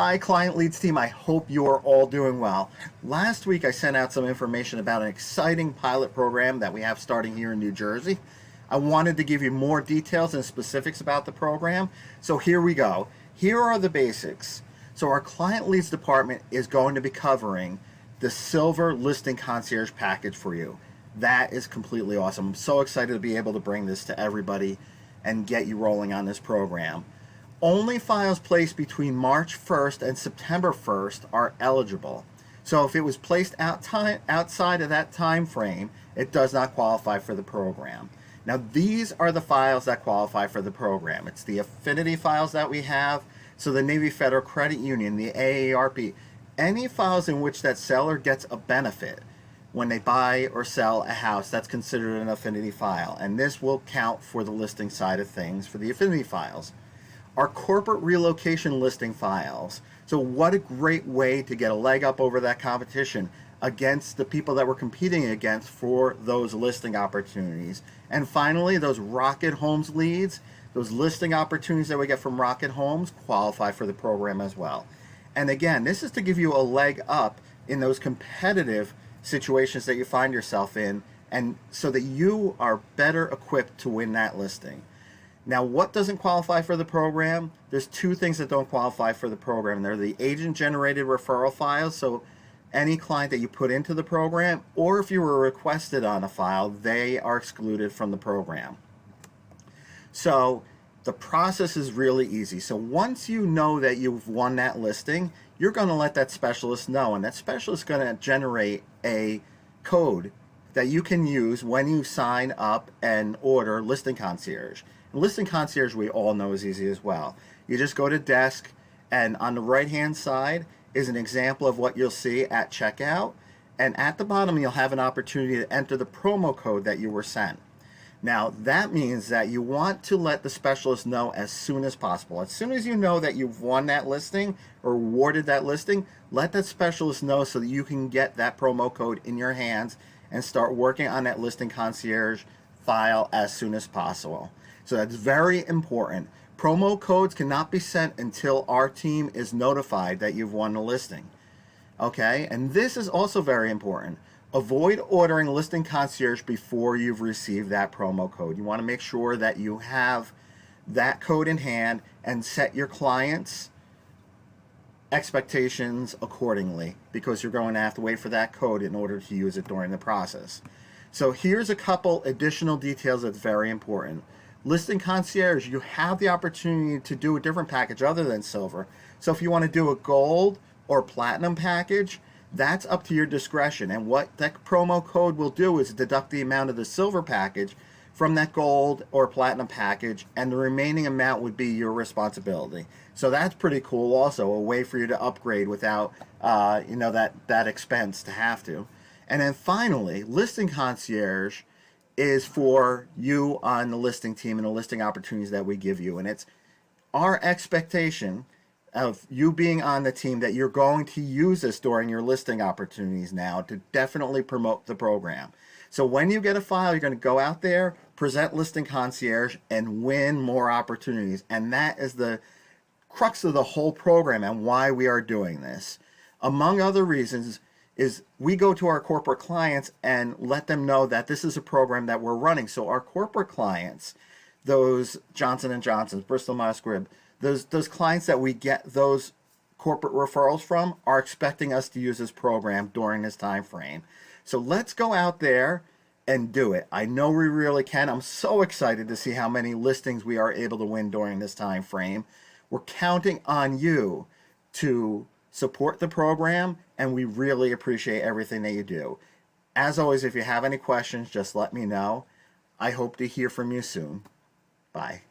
Hi, Client Leads team. I hope you are all doing well. Last week, I sent out some information about an exciting pilot program that we have starting here in New Jersey. I wanted to give you more details and specifics about the program, so here we go. Here are the basics. So our Client Leads department is going to be covering the Silver Listing Concierge package for you. That is completely awesome. I'm so excited to be able to bring this to everybody and get you rolling on this program. Only files placed between March 1st and September 1st are eligible. So if it was placed outside of that time frame, it does not qualify for the program. Now these are the files that qualify for the program. It's the affinity files that we have. So the Navy Federal Credit Union, the AARP, any files in which that seller gets a benefit when they buy or sell a house, that's considered an affinity file. And this will count for the listing side of things for the affinity files. Our corporate relocation listing files. So what a great way to get a leg up over that competition against the people that we're competing against for those listing opportunities. And finally, those Rocket Homes leads, those listing opportunities that we get from Rocket Homes qualify for the program as well. And again, this is to give you a leg up in those competitive situations that you find yourself in, and so that you are better equipped to win that listing. Now, what doesn't qualify for the program? There's two things that don't qualify for the program. They're the agent-generated referral files, so any client that you put into the program, or if you were requested on a file, they are excluded from the program. So the process is really easy. So once you know that you've won that listing, you're going to let that specialist know, and that specialist is going to generate a code that you can use when you sign up and order Listing Concierge. Listing Concierge, we all know, is easy as well. You just go to desk, and on the right hand side is an example of what you'll see at checkout, and at the bottom you'll have an opportunity to enter the promo code that you were sent. Now that means that you want to let the specialist know as soon as possible. As soon as you know that you've won that listing or awarded that listing, let that specialist know so that you can get that promo code in your hands and start working on that Listing Concierge file as soon as possible. So that's very important. Promo codes cannot be sent until our team is notified that you've won the listing. Okay, and this is also very important. Avoid ordering Listing Concierge before you've received that promo code. You want to make sure that you have that code in hand and set your clients' expectations accordingly, because you're going to have to wait for that code in order to use it during the process. So here's a couple additional details that's very important. Listing Concierge, you have the opportunity to do a different package other than silver. So if you want to do a gold or platinum package, that's up to your discretion. And what that promo code will do is deduct the amount of the silver package from that gold or platinum package, and the remaining amount would be your responsibility. So that's pretty cool also, a way for you to upgrade without that expense to have to. And then finally, Listing Concierge is for you on the listing team and the listing opportunities that we give you. And it's our expectation of you being on the team that you're going to use this during your listing opportunities now to definitely promote the program. So when you get a file, you're going to go out there, present Listing Concierge, and win more opportunities. And that is the crux of the whole program and why we are doing this. Among other reasons is we go to our corporate clients and let them know that this is a program that we're running. So our corporate clients, those Johnson & Johnson's, Bristol Myers Squibb, those clients that we get those corporate referrals from are expecting us to use this program during this time frame. So let's go out there and do it. I know we really can. I'm so excited to see how many listings we are able to win during this time frame. We're counting on you to support the program, and we really appreciate everything that you do. As always, if you have any questions, just let me know. I hope to hear from you soon. Bye.